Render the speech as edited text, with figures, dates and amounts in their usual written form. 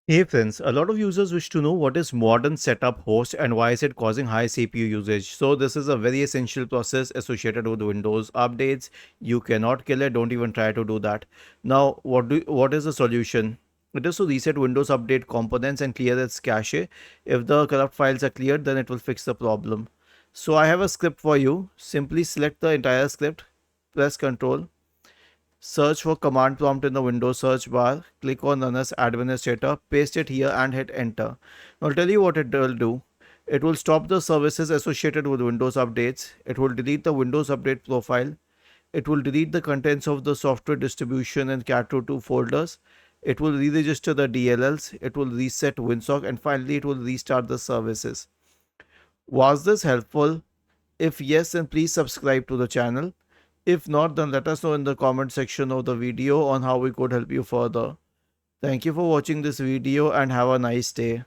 Hey friends, a lot of users wish to know what is modern setup host and why is it causing high CPU usage. So this is a very essential process associated with Windows updates. You cannot kill it, don't even try to do that. Now, what is the solution? It is to reset Windows Update components and clear its cache. If the corrupt files are cleared, then it will fix the problem. So I have a script for you. Simply select the entire script, press Ctrl, search for command prompt in the Windows search bar, click on Run as Administrator, paste it here and hit enter. Now I'll tell you what it will do. It will stop the services associated with Windows updates. It will delete the Windows Update profile. It will delete the contents of the software distribution and cat2 folders. It will re-register the DLLs. It will reset WinSock, and finally it will restart the services. Was this helpful? If yes, then please subscribe to the channel. If not, then let us know in the comment section of the video on how we could help you further. Thank you for watching this video and have a nice day.